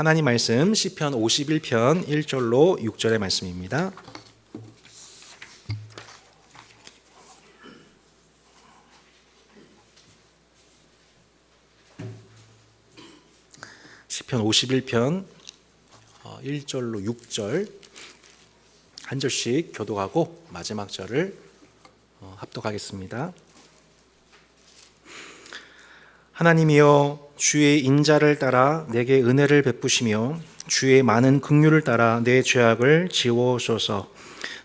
하나님 말씀 시편 51편 1절로 6절의 말씀입니다. 시편 51편 1절로 6절 한 절씩 교독하고 마지막 절을 합독하겠습니다. 하나님이여, 주의 인자를 따라 내게 은혜를 베푸시며 주의 많은 긍휼을 따라 내 죄악을 지워소서.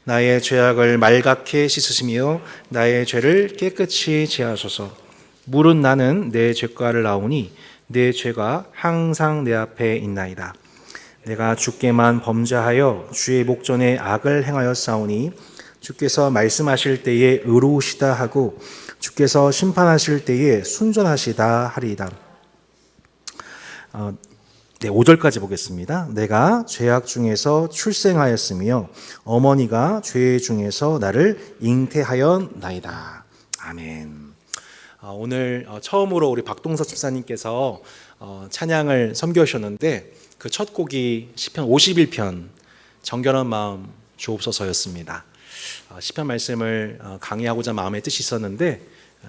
나의 죄악을 말갛게 씻으시며 나의 죄를 깨끗이 제하소서. 물은 나는 내 죄가를 나오니 내 죄가 항상 내 앞에 있나이다. 내가 주께만 범죄하여 주의 목전에 악을 행하였사오니 주께서 말씀하실 때에 의로우시다 하고 주께서 심판하실 때에 순전하시다 하리이다. 5절까지 보겠습니다. 내가 죄악 중에서 출생하였으며 어머니가 죄 중에서 나를 잉태하였나이다. 아멘. 오늘 처음으로 우리 박동서 집사님께서 찬양을 선교하셨는데 그 첫 곡이 시편 51편 정결한 마음 주옵소서였습니다. 시편 말씀을 강의하고자 마음에 뜻이 있었는데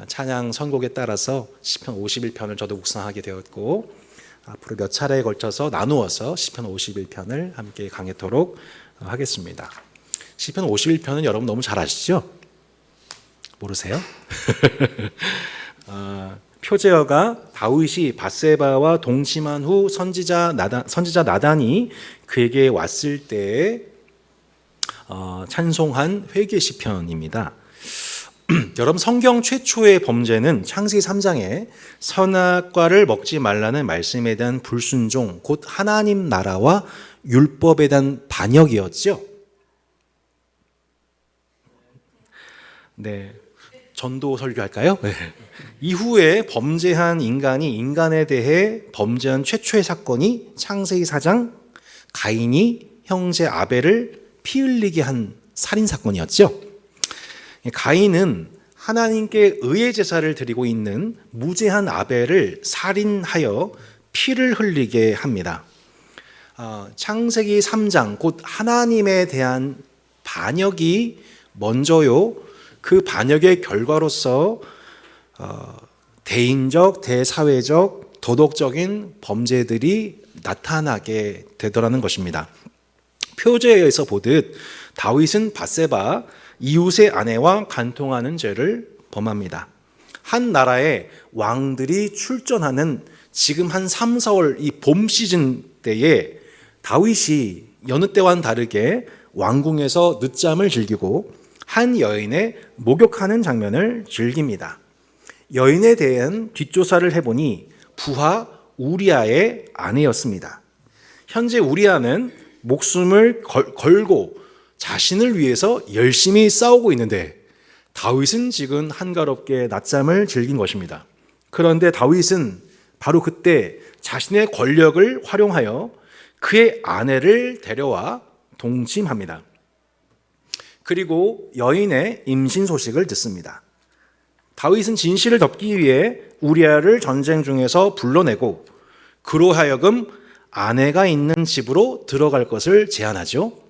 찬양 선곡에 따라서 시편 51편을 저도 묵상하게 되었고 앞으로 몇 차례에 걸쳐서 나누어서 시편 51편을 함께 강해토록 하겠습니다. 시편 51편은 여러분 너무 잘 아시죠? 모르세요? 표제어가 다윗이 밧세바와 동침한 후 선지자 나단이 그에게 왔을 때 찬송한 회개 시편입니다. 여러분, 성경 최초의 범죄는 창세기 3장에 선악과를 먹지 말라는 말씀에 대한 불순종, 곧 하나님 나라와 율법에 대한 반역이었죠. 네, 전도 설교할까요? 네. 이후에 범죄한 인간이 인간에 대해 범죄한 최초의 사건이 창세기 4장 가인이 형제 아벨을 피 흘리게 한 살인사건이었죠. 가인은 하나님께 의의 제사를 드리고 있는 무죄한 아벨을 살인하여 피를 흘리게 합니다. 창세기 3장 곧 하나님에 대한 반역이 먼저요. 그 반역의 결과로서 대인적, 대사회적, 도덕적인 범죄들이 나타나게 되더라는 것입니다. 표제에서 보듯 다윗은 밧세바 이웃의 아내와 간통하는 죄를 범합니다. 한 나라에 왕들이 출전하는 지금 한 3, 4월 이 봄 시즌 때에 다윗이 여느 때와는 다르게 왕궁에서 늦잠을 즐기고 한 여인의 목욕하는 장면을 즐깁니다. 여인에 대한 뒷조사를 해보니 부하 우리아의 아내였습니다. 현재 우리아는 목숨을 걸고 자신을 위해서 열심히 싸우고 있는데 다윗은 지금 한가롭게 낮잠을 즐긴 것입니다. 그런데 다윗은 바로 그때 자신의 권력을 활용하여 그의 아내를 데려와 동침합니다. 그리고 여인의 임신 소식을 듣습니다. 다윗은 진실을 덮기 위해 우리아를 전쟁 중에서 불러내고 그로 하여금 아내가 있는 집으로 들어갈 것을 제안하죠.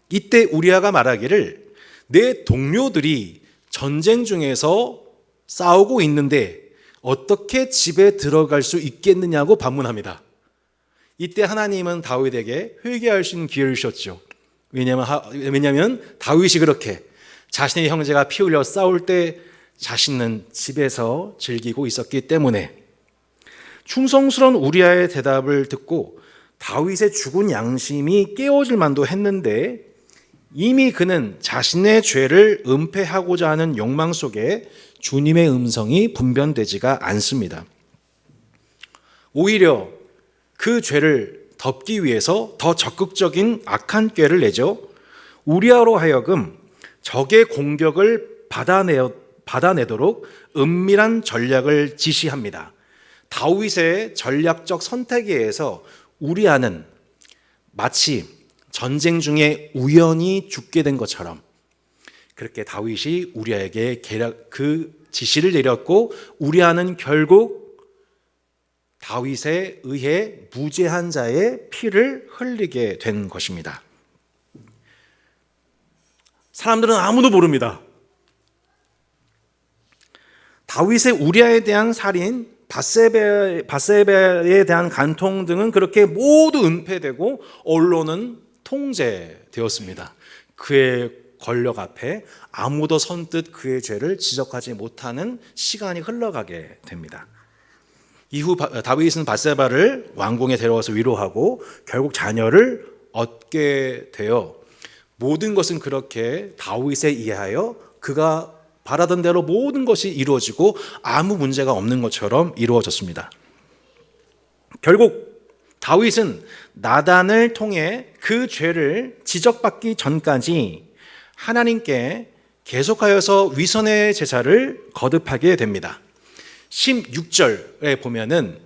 이때 우리아가 말하기를 내 동료들이 전쟁 중에서 싸우고 있는데 어떻게 집에 들어갈 수 있겠느냐고 반문합니다. 이때 하나님은 다윗에게 회개할 수 있는 기회를 주셨죠. 왜냐하면 다윗이 그렇게 자신의 형제가 피 흘려 싸울 때 자신은 집에서 즐기고 있었기 때문에. 충성스러운 우리아의 대답을 듣고 다윗의 죽은 양심이 깨어질 만도 했는데 이미 그는 자신의 죄를 은폐하고자 하는 욕망 속에 주님의 음성이 분변되지가 않습니다. 오히려 그 죄를 덮기 위해서 더 적극적인 악한 꾀를 내죠. 우리아로 하여금 적의 공격을 받아내도록 은밀한 전략을 지시합니다. 다윗의 전략적 선택에 의해서 우리아는 마치 전쟁 중에 우연히 죽게 된 것처럼 그렇게 다윗이 우리아에게 그 지시를 내렸고 우리아는 결국 다윗에 의해 무죄한 자의 피를 흘리게 된 것입니다. 사람들은 아무도 모릅니다. 다윗의 우리아에 대한 살인, 밧세바에 대한 간통 등은 그렇게 모두 은폐되고 언론은 통제되었습니다. 그의 권력 앞에 아무도 선뜻 그의 죄를 지적하지 못하는 시간이 흘러가게 됩니다. 이후 다윗은 밧세바를 왕궁에 데려와서 위로하고 결국 자녀를 얻게 되어 모든 것은 그렇게 다윗에 의하여 그가 바라던 대로 모든 것이 이루어지고 아무 문제가 없는 것처럼 이루어졌습니다. 결국 다윗은 나단을 통해 그 죄를 지적받기 전까지 하나님께 계속하여서 위선의 제사를 거듭하게 됩니다. 16절에 보면은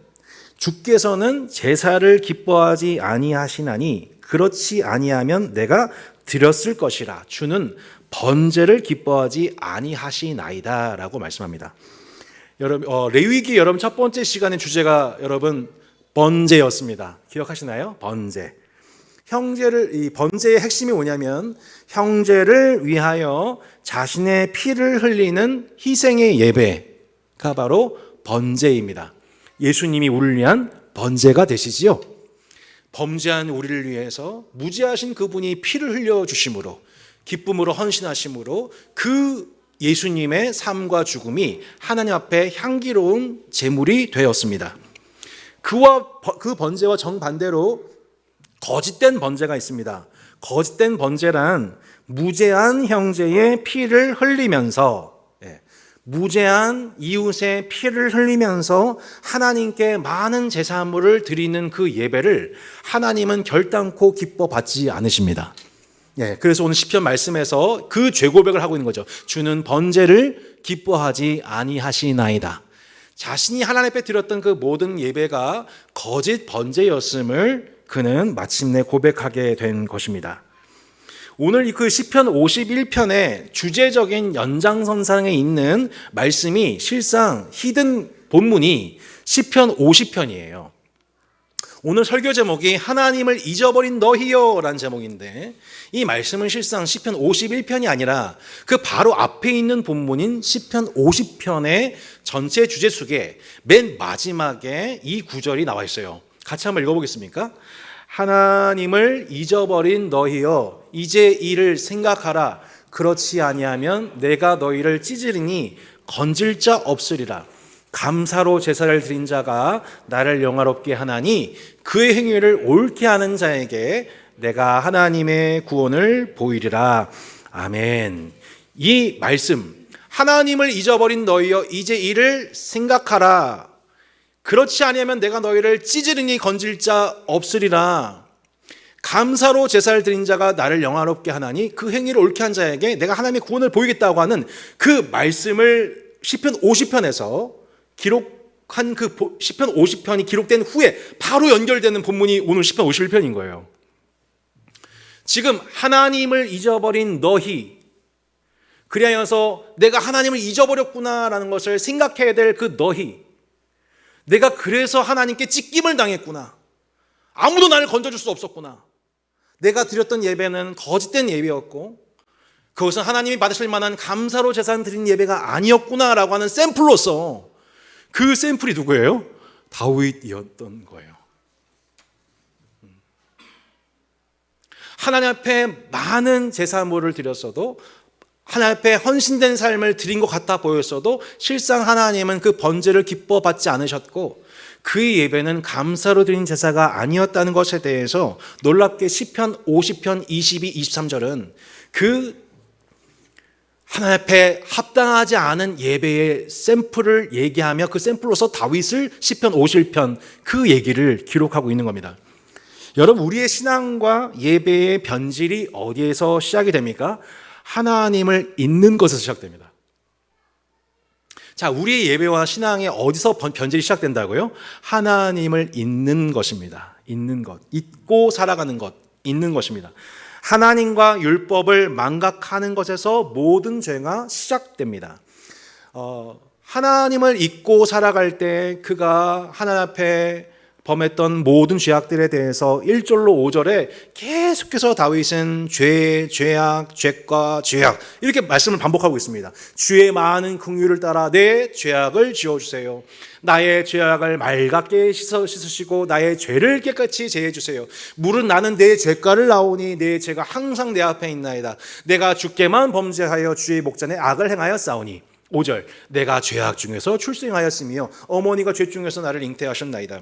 주께서는 제사를 기뻐하지 아니하시나니 그렇지 아니하면 내가 드렸을 것이라. 주는 번제를 기뻐하지 아니하시나이다 라고 말씀합니다. 여러분, 레위기 여러분 첫 번째 시간의 주제가 여러분 번제였습니다. 기억하시나요? 번제. 이 번제의 핵심이 뭐냐면 형제를 위하여 자신의 피를 흘리는 희생의 예배가 바로 번제입니다. 예수님이 우리를 위한 번제가 되시지요. 범죄한 우리를 위해서 무죄하신 그분이 피를 흘려주심으로 기쁨으로 헌신하심으로 그 예수님의 삶과 죽음이 하나님 앞에 향기로운 제물이 되었습니다. 그 번제와 정반대로 거짓된 번제가 있습니다. 거짓된 번제란 무죄한 형제의 피를 흘리면서 무죄한 이웃의 피를 흘리면서 하나님께 많은 제사물을 드리는 그 예배를 하나님은 결단코 기뻐 받지 않으십니다. 그래서 오늘 시편 말씀에서 그 죄고백을 하고 있는 거죠. 주는 번제를 기뻐하지 아니하시나이다. 자신이 하나님 앞에 드렸던 그 모든 예배가 거짓 번제였음을 그는 마침내 고백하게 된 것입니다. 오늘 그 시편 51편의 주제적인 연장선상에 있는 말씀이 실상 히든 본문이 시편 50편이에요. 오늘 설교 제목이 하나님을 잊어버린 너희여 라는 제목인데 이 말씀은 실상 시편 51편이 아니라 그 바로 앞에 있는 본문인 시편 50편의 전체 주제 속에 맨 마지막에 이 구절이 나와 있어요. 같이 한번 읽어보겠습니까? 하나님을 잊어버린 너희여 이제 이를 생각하라. 그렇지 아니하면 내가 너희를 찢으리니 건질 자 없으리라. 감사로 제사를 드린 자가 나를 영화롭게 하나니 그의 행위를 옳게 하는 자에게 내가 하나님의 구원을 보이리라. 아멘. 이 말씀 하나님을 잊어버린 너희여 이제 이를 생각하라. 그렇지 아니하면 내가 너희를 찢으리니 건질 자 없으리라. 감사로 제사를 드린 자가 나를 영화롭게 하나니 그 행위를 옳게 한 자에게 내가 하나님의 구원을 보이겠다고 하는 그 말씀을 시편 50편에서 기록한 그 시편 50편이 기록된 후에 바로 연결되는 본문이 오늘 시편 51편인 거예요. 지금 하나님을 잊어버린 너희, 그리하여서 내가 하나님을 잊어버렸구나라는 것을 생각해야 될 그 너희, 내가 그래서 하나님께 찢김을 당했구나. 아무도 나를 건져줄 수 없었구나. 내가 드렸던 예배는 거짓된 예배였고 그것은 하나님이 받으실 만한 감사로 제사 드린 예배가 아니었구나라고 하는 샘플로서 그 샘플이 누구예요? 다윗이었던 거예요. 하나님 앞에 많은 제사물을 드렸어도 하나님 앞에 헌신된 삶을 드린 것 같아 보였어도 실상 하나님은 그 번제를 기뻐 받지 않으셨고 그의 예배는 감사로 드린 제사가 아니었다는 것에 대해서 놀랍게 시편 50편 22, 23절은 그 하나님 앞에 합당하지 않은 예배의 샘플을 얘기하며 그 샘플로서 다윗을 시편 51편 그 얘기를 기록하고 있는 겁니다. 여러분, 우리의 신앙과 예배의 변질이 어디에서 시작이 됩니까? 하나님을 잊는 것에서 시작됩니다. 자, 우리의 예배와 신앙이 어디서 변질이 시작된다고요? 하나님을 잊는 것입니다. 잊는 것, 잊고 살아가는 것, 잊는 것입니다. 하나님과 율법을 망각하는 것에서 모든 죄가 시작됩니다. 하나님을 잊고 살아갈 때 그가 하나님 앞에 범했던 모든 죄악들에 대해서 1절로 5절에 계속해서 다윗은 죄악, 죄과 죄악 이렇게 말씀을 반복하고 있습니다. 주의 많은 긍휼을 따라 내 죄악을 지워주세요. 나의 죄악을 맑게 씻으시고 나의 죄를 깨끗이 제해 주세요. 물은 나는 내 죄가를 나오니 내 죄가 항상 내 앞에 있나이다. 내가 주께만 범죄하여 주의 목전에 악을 행하여 싸우니. 5절 내가 죄악 중에서 출생하였으며 어머니가 죄 중에서 나를 잉태하셨나이다.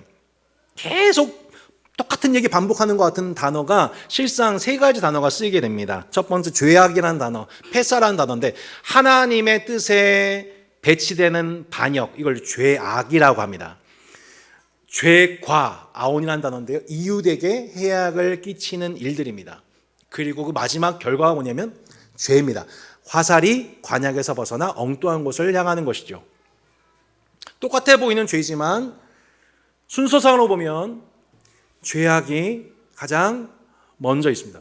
계속 똑같은 얘기 반복하는 것 같은 단어가 실상 세 가지 단어가 쓰이게 됩니다. 첫 번째 죄악이라는 단어, 패사라는 단어인데 하나님의 뜻에 배치되는 반역, 이걸 죄악이라고 합니다. 죄과 아온이라는 단어인데요, 이웃에게 해악을 끼치는 일들입니다. 그리고 그 마지막 결과가 뭐냐면 죄입니다. 화살이 관약에서 벗어나 엉뚱한 곳을 향하는 것이죠. 똑같아 보이는 죄지만 순서상으로 보면 죄악이 가장 먼저 있습니다.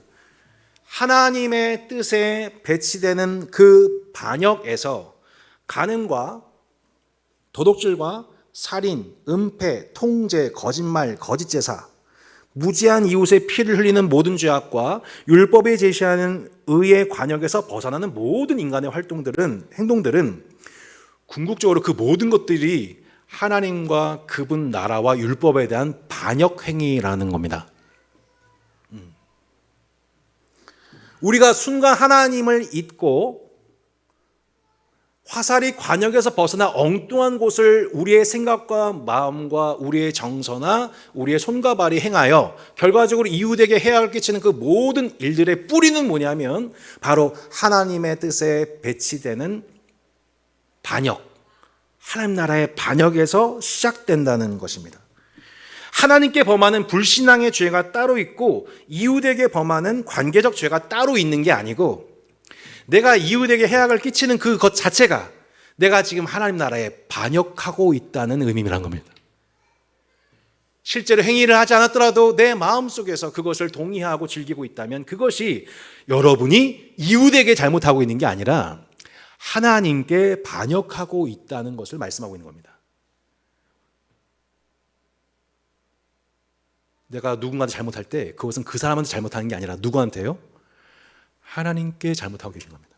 하나님의 뜻에 배치되는 그 반역에서 간음과 도둑질과 살인, 은폐, 통제, 거짓말, 거짓제사, 무지한 이웃의 피를 흘리는 모든 죄악과 율법이 제시하는 의의 관역에서 벗어나는 모든 인간의 행동들은 궁극적으로 그 모든 것들이 하나님과 그분 나라와 율법에 대한 반역 행위라는 겁니다. 우리가 순간 하나님을 잊고 화살이 관역에서 벗어나 엉뚱한 곳을 우리의 생각과 마음과 우리의 정서나 우리의 손과 발이 행하여 결과적으로 이웃에게 해악을 끼치는 그 모든 일들의 뿌리는 뭐냐면 바로 하나님의 뜻에 배치되는 반역, 하나님 나라의 반역에서 시작된다는 것입니다. 하나님께 범하는 불신앙의 죄가 따로 있고 이웃에게 범하는 관계적 죄가 따로 있는 게 아니고 내가 이웃에게 해악을 끼치는 그것 자체가 내가 지금 하나님 나라에 반역하고 있다는 의미란 겁니다. 실제로 행위를 하지 않았더라도 내 마음속에서 그것을 동의하고 즐기고 있다면 그것이 여러분이 이웃에게 잘못하고 있는 게 아니라 하나님께 반역하고 있다는 것을 말씀하고 있는 겁니다. 내가 누군가한테 잘못할 때 그것은 그 사람한테 잘못하는 게 아니라 누구한테요? 하나님께 잘못하고 계신 겁니다.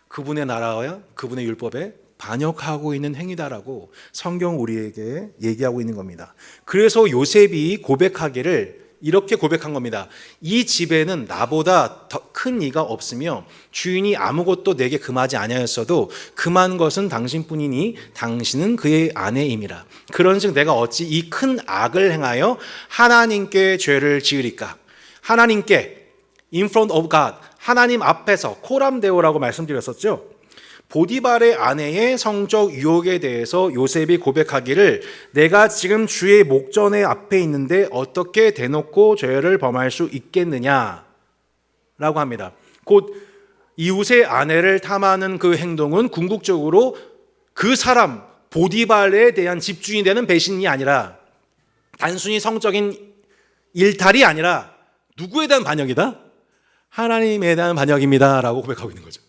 그분의 나라와 그분의 율법에 반역하고 있는 행위다라고 성경 우리에게 얘기하고 있는 겁니다. 그래서 요셉이 고백하기를 이렇게 고백한 겁니다. 이 집에는 나보다 더 큰 이가 없으며 주인이 아무것도 내게 금하지 아니하였어도 금한 것은 당신뿐이니 당신은 그의 아내임이라. 그런즉 내가 어찌 이 큰 악을 행하여 하나님께 죄를 지으리까. 하나님께 in front of God, 하나님 앞에서 코람데오라고 말씀드렸었죠. 보디발의 아내의 성적 유혹에 대해서 요셉이 고백하기를 내가 지금 주의 목전에 앞에 있는데 어떻게 대놓고 죄를 범할 수 있겠느냐 라고 합니다. 곧 이웃의 아내를 탐하는 그 행동은 궁극적으로 그 사람 보디발에 대한 집중이 되는 배신이 아니라 단순히 성적인 일탈이 아니라 누구에 대한 반역이다? 하나님에 대한 반역입니다 라고 고백하고 있는 거죠.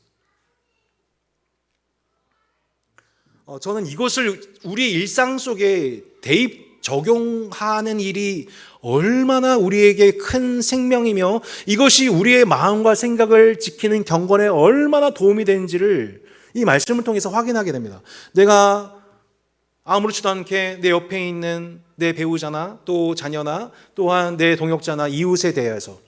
저는 이것을 우리 일상 속에 대입 적용하는 일이 얼마나 우리에게 큰 생명이며 이것이 우리의 마음과 생각을 지키는 경건에 얼마나 도움이 되는지를 이 말씀을 통해서 확인하게 됩니다. 내가 아무렇지도 않게 내 옆에 있는 내 배우자나 또 자녀나 또한 내 동역자나 이웃에 대해서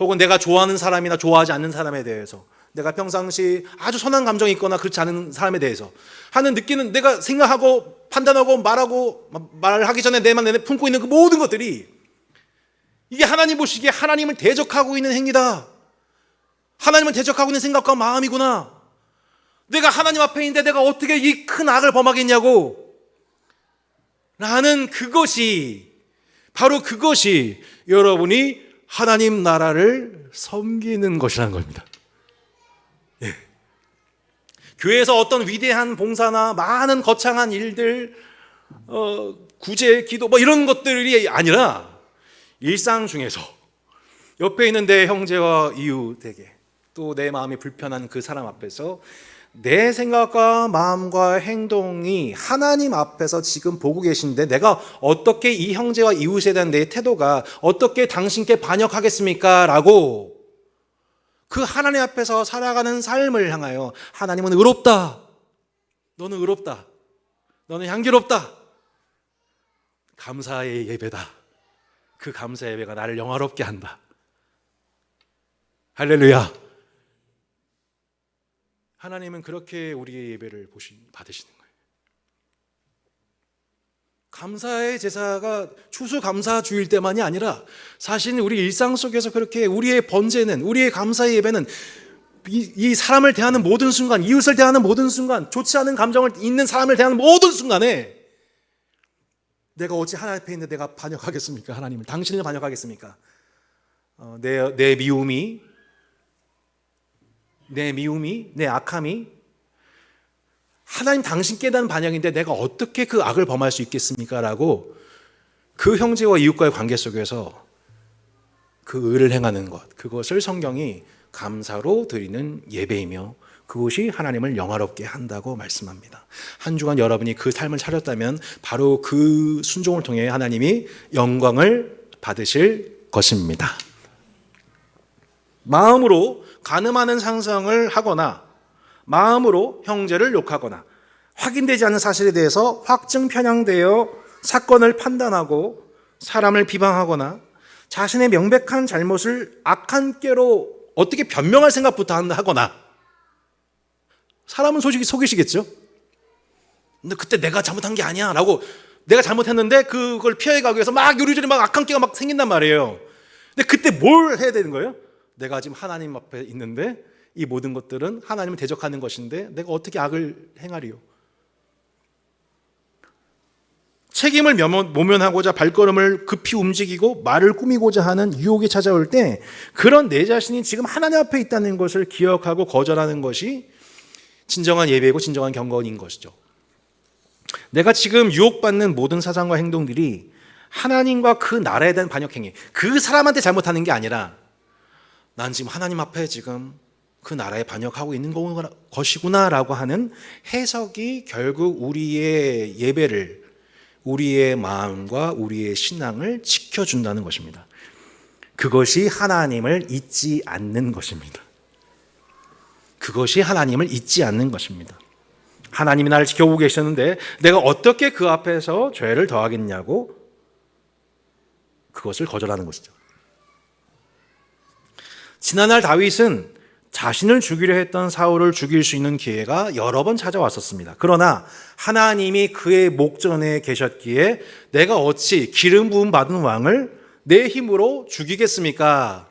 혹은 내가 좋아하는 사람이나 좋아하지 않는 사람에 대해서 내가 평상시 아주 선한 감정이 있거나 그렇지 않은 사람에 대해서 하는 느끼는 내가 생각하고 판단하고 말하기 전에 내 마음에 품고 있는 그 모든 것들이 이게 하나님 보시기에 하나님을 대적하고 있는 행위다. 하나님을 대적하고 있는 생각과 마음이구나. 내가 하나님 앞에 있는데 내가 어떻게 이 큰 악을 범하겠냐고 라는 그것이 바로 그것이 여러분이 하나님 나라를 섬기는 것이라는 겁니다. 예. 교회에서 어떤 위대한 봉사나 많은 거창한 일들, 구제, 기도 이런 것들이 아니라 일상 중에서 옆에 있는 내 형제와 이웃에게 또 내 마음이 불편한 그 사람 앞에서 내 생각과 마음과 행동이 하나님 앞에서 지금 보고 계신데 내가 어떻게 이 형제와 이웃에 대한 내 태도가 어떻게 당신께 반역하겠습니까? 라고 그 하나님 앞에서 살아가는 삶을 향하여 하나님은 의롭다. 너는 의롭다. 너는 향기롭다. 감사의 예배다. 그 감사의 예배가 나를 영화롭게 한다. 할렐루야. 하나님은 그렇게 우리의 예배를 받으시는 거예요. 감사의 제사가 추수감사주일 때만이 아니라 사실 우리 일상 속에서 그렇게 우리의 번제는, 우리의 감사의 예배는 이 사람을 대하는 모든 순간, 이웃을 대하는 모든 순간, 좋지 않은 감정을 있는 사람을 대하는 모든 순간에 내가 어찌 하나님 앞에 있는데 내가 반역하겠습니까? 하나님을, 당신을 반역하겠습니까? 내 미움이, 내 악함이 하나님 당신께 대한 반역인데 내가 어떻게 그 악을 범할 수 있겠습니까? 라고 그 형제와 이웃과의 관계 속에서 그 의를 행하는 것, 그것을 성경이 감사로 드리는 예배이며 그것이 하나님을 영화롭게 한다고 말씀합니다. 한 주간 여러분이 그 삶을 차렸다면 바로 그 순종을 통해 하나님이 영광을 받으실 것입니다. 마음으로 간음하는 상상을 하거나 마음으로 형제를 욕하거나 확인되지 않은 사실에 대해서 확증 편향되어 사건을 판단하고 사람을 비방하거나 자신의 명백한 잘못을 악한 꾀로 어떻게 변명할 생각부터 하거나 사람은 솔직히 속이시겠죠? 근데 그때 내가 잘못한 게 아니야 라고 내가 잘못했는데 그걸 피해가기 위해서 막 요리조리 막 악한 꾀가 막 생긴단 말이에요. 근데 그때 뭘 해야 되는 거예요? 내가 지금 하나님 앞에 있는데 이 모든 것들은 하나님을 대적하는 것인데 내가 어떻게 악을 행하리요? 책임을 모면하고자 발걸음을 급히 움직이고 말을 꾸미고자 하는 유혹이 찾아올 때 그런 내 자신이 지금 하나님 앞에 있다는 것을 기억하고 거절하는 것이 진정한 예배이고 진정한 경건인 것이죠. 내가 지금 유혹받는 모든 사상과 행동들이 하나님과 그 나라에 대한 반역행위, 그 사람한테 잘못하는 게 아니라 난 지금 하나님 앞에 지금 그 나라에 반역하고 있는 것이구나라고 하는 해석이 결국 우리의 예배를, 우리의 마음과 우리의 신앙을 지켜준다는 것입니다. 그것이 하나님을 잊지 않는 것입니다. 그것이 하나님을 잊지 않는 것입니다. 하나님이 나를 지켜보고 계셨는데 내가 어떻게 그 앞에서 죄를 더하겠냐고 그것을 거절하는 것이죠. 지난날 다윗은 자신을 죽이려 했던 사울을 죽일 수 있는 기회가 여러 번 찾아왔었습니다. 그러나 하나님이 그의 목전에 계셨기에 내가 어찌 기름 부음 받은 왕을 내 힘으로 죽이겠습니까?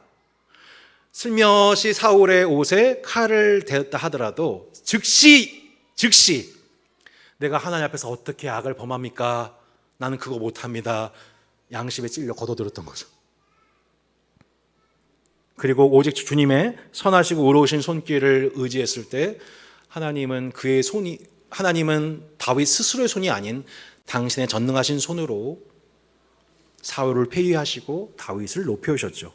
슬며시 사울의 옷에 칼을 대었다 하더라도 즉시 내가 하나님 앞에서 어떻게 악을 범합니까? 나는 그거 못합니다. 양심에 찔려 거둬들었던 거죠. 그리고 오직 주님의 선하시고 의로우신 손길을 의지했을 때 하나님은 다윗 스스로의 손이 아닌 당신의 전능하신 손으로 사울을 폐위하시고 다윗을 높여오셨죠.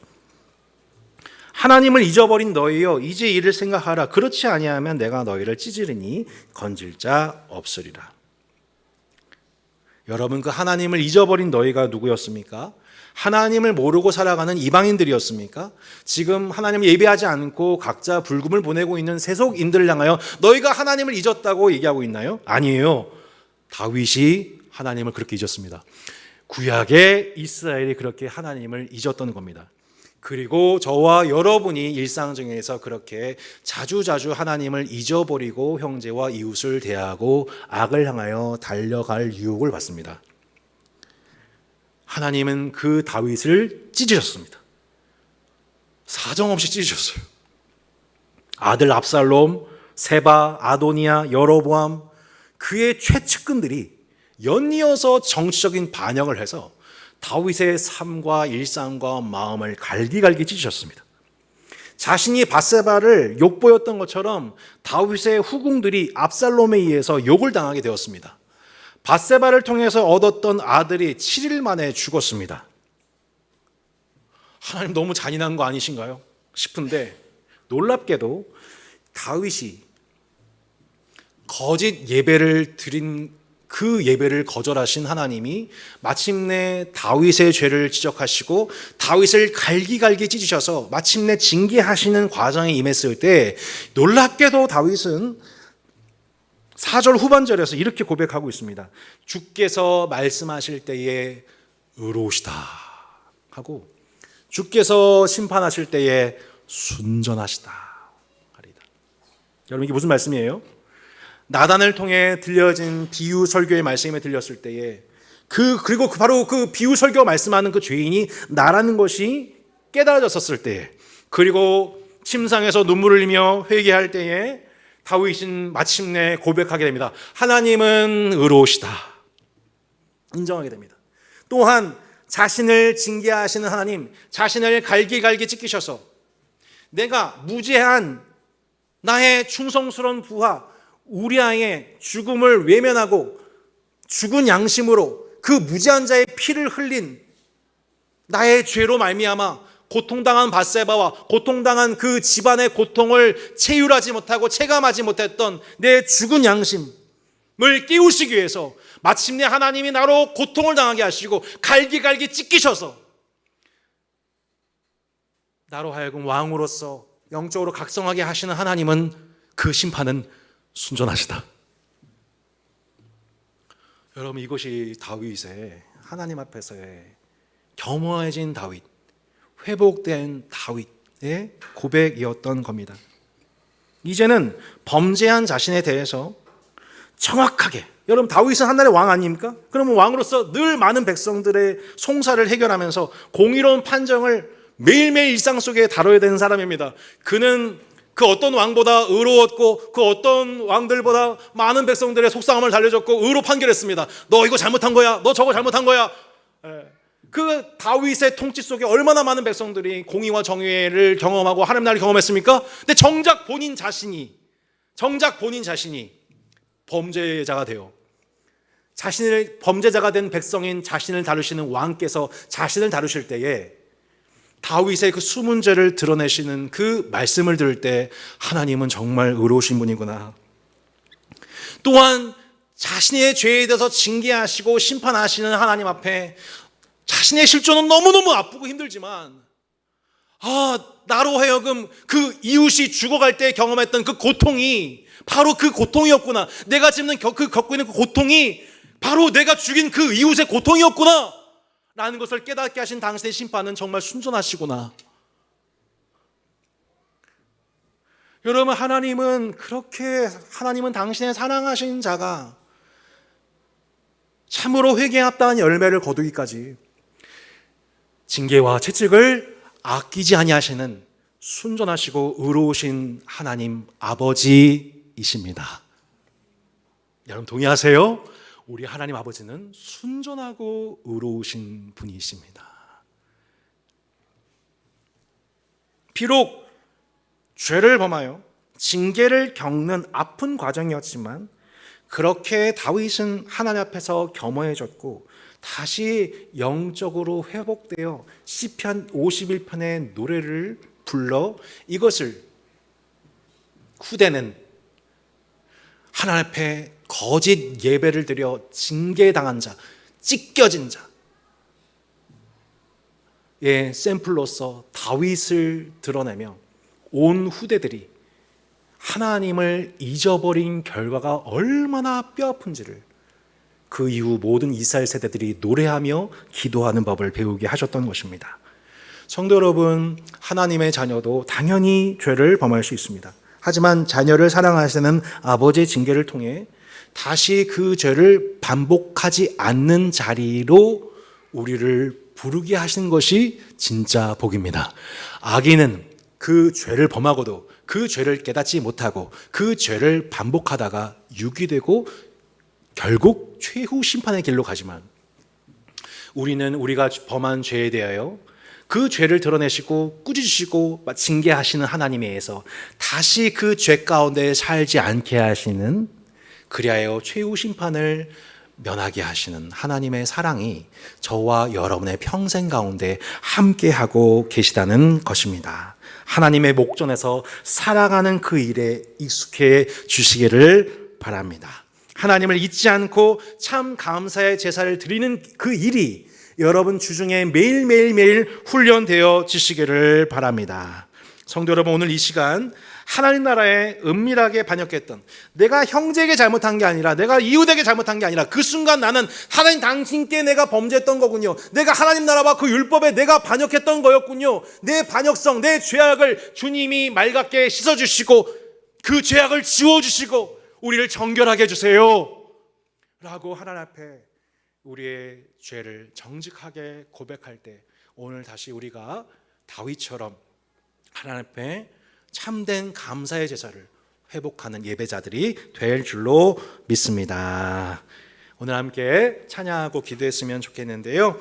하나님을 잊어버린 너희여 이제 이를 생각하라. 그렇지 아니하면 내가 너희를 찢으리니 건질 자 없으리라. 여러분, 그 하나님을 잊어버린 너희가 누구였습니까? 하나님을 모르고 살아가는 이방인들이었습니까? 지금 하나님을 예배하지 않고 각자 불금을 보내고 있는 세속인들을 향하여 너희가 하나님을 잊었다고 얘기하고 있나요? 아니에요. 다윗이 하나님을 그렇게 잊었습니다. 구약의 이스라엘이 그렇게 하나님을 잊었던 겁니다. 그리고 저와 여러분이 일상 중에서 그렇게 자주자주 하나님을 잊어버리고 형제와 이웃을 대하고 악을 향하여 달려갈 유혹을 받습니다. 하나님은 그 다윗을 찢으셨습니다. 사정없이 찢으셨어요. 아들 압살롬, 세바, 아도니아, 여로보암, 그의 최측근들이 연이어서 정치적인 반역을 해서 다윗의 삶과 일상과 마음을 갈기갈기 찢으셨습니다. 자신이 밧세바를 욕보였던 것처럼 다윗의 후궁들이 압살롬에 의해서 욕을 당하게 되었습니다. 밧세바를 통해서 얻었던 아들이 7일 만에 죽었습니다. 하나님 너무 잔인한 거 아니신가요? 싶은데 놀랍게도 다윗이 거짓 예배를 드린 그 예배를 거절하신 하나님이 마침내 다윗의 죄를 지적하시고 다윗을 갈기갈기 찢으셔서 마침내 징계하시는 과정에 임했을 때 놀랍게도 다윗은 4절 후반절에서 이렇게 고백하고 있습니다. 주께서 말씀하실 때에 의로우시다 하고 주께서 심판하실 때에 순전하시다 하리다. 여러분, 이게 무슨 말씀이에요? 나단을 통해 들려진 비유 설교의 말씀에 들렸을 때에 그리고 바로 그 비유 설교 말씀하는 그 죄인이 나라는 것이 깨달아졌었을 때에, 그리고 침상에서 눈물을 흘리며 회개할 때에 다윗은 마침내 고백하게 됩니다. 하나님은 의로우시다. 인정하게 됩니다. 또한 자신을 징계하시는 하나님, 자신을 갈기갈기 찢기셔서 내가 무죄한 나의 충성스러운 부하 우리아의 죽음을 외면하고 죽은 양심으로 그 무지한 자의 피를 흘린 나의 죄로 말미암아 고통당한 밧세바와 고통당한 그 집안의 고통을 체휼하지 못하고 체감하지 못했던 내 죽은 양심을 깨우시기 위해서 마침내 하나님이 나로 고통을 당하게 하시고 갈기갈기 찢기셔서 나로 하여금 왕으로서 영적으로 각성하게 하시는 하나님은 그 심판은 순전하시다. 여러분, 이것이 다윗의 하나님 앞에서의 겸허해진 다윗, 회복된 다윗의 고백이었던 겁니다. 이제는 범죄한 자신에 대해서 정확하게, 여러분 다윗은 한나라의 왕 아닙니까? 그러면 왕으로서 늘 많은 백성들의 송사를 해결하면서 공의로운 판정을 매일매일 일상 속에 다뤄야 되는 사람입니다. 그는 그 어떤 왕보다 의로웠고 그 어떤 왕들보다 많은 백성들의 속상함을 달래줬고 의로 판결했습니다. 너 이거 잘못한 거야. 너 저거 잘못한 거야. 그 다윗의 통치 속에 얼마나 많은 백성들이 공의와 정의를 경험하고 하나님 나라를 경험했습니까? 근데 정작 본인 자신이 범죄자가 되어 자신을 범죄자가 된 백성인 자신을 다루시는 왕께서 자신을 다루실 때에 다윗의 그 숨은 죄를 드러내시는 그 말씀을 들을 때 하나님은 정말 의로우신 분이구나. 또한 자신의 죄에 대해서 징계하시고 심판하시는 하나님 앞에 자신의 실존은 너무너무 아프고 힘들지만 나로 하여금 그 이웃이 죽어갈 때 경험했던 그 고통이 바로 그 고통이었구나. 내가 지금 겪고 있는 그 고통이 바로 내가 죽인 그 이웃의 고통이었구나 라는 것을 깨닫게 하신 당신의 심판은 정말 순전하시구나. 여러분, 하나님은 당신의 사랑하신 자가 참으로 회개에 합당한 열매를 거두기까지 징계와 채찍을 아끼지 아니하시는 순전하시고 의로우신 하나님 아버지이십니다. 여러분 동의하세요? 우리 하나님 아버지는 순전하고 의로우신 분이십니다. 비록 죄를 범하여 징계를 겪는 아픈 과정이었지만 그렇게 다윗은 하나님 앞에서 겸허해졌고 다시 영적으로 회복되어 시편 51편의 노래를 불러 이것을 후대는 하나님 앞에 거짓 예배를 드려 징계당한 자, 찢겨진 자의 샘플로서 다윗을 드러내며 온 후대들이 하나님을 잊어버린 결과가 얼마나 뼈아픈지를 그 이후 모든 이스라엘 세대들이 노래하며 기도하는 법을 배우게 하셨던 것입니다. 성도 여러분, 하나님의 자녀도 당연히 죄를 범할 수 있습니다. 하지만 자녀를 사랑하시는 아버지의 징계를 통해 다시 그 죄를 반복하지 않는 자리로 우리를 부르게 하시는 것이 진짜 복입니다. 악인은 그 죄를 범하고도 그 죄를 깨닫지 못하고 그 죄를 반복하다가 유기되고 결국 최후 심판의 길로 가지만 우리는 우리가 범한 죄에 대하여 그 죄를 드러내시고 꾸짖으시고 징계하시는 하나님에 의해서 다시 그 죄 가운데 살지 않게 하시는, 그리하여 최후 심판을 면하게 하시는 하나님의 사랑이 저와 여러분의 평생 가운데 함께하고 계시다는 것입니다. 하나님의 목전에서 살아가는 그 일에 익숙해 주시기를 바랍니다. 하나님을 잊지 않고 참 감사의 제사를 드리는 그 일이 여러분 주중에 매일 훈련되어 지시기를 바랍니다. 성도 여러분, 오늘 이 시간 하나님 나라에 은밀하게 반역했던, 내가 형제에게 잘못한 게 아니라, 내가 이웃에게 잘못한 게 아니라, 그 순간 나는 하나님 당신께 내가 범죄했던 거군요. 내가 하나님 나라와 그 율법에 내가 반역했던 거였군요. 내 반역성, 내 죄악을 주님이 맑게 씻어주시고 그 죄악을 지워주시고 우리를 정결하게 해주세요 라고 하나님 앞에 우리의 죄를 정직하게 고백할 때, 오늘 다시 우리가 다윗처럼 하나님 앞에 참된 감사의 제사를 회복하는 예배자들이 될 줄로 믿습니다. 오늘 함께 찬양하고 기도했으면 좋겠는데요.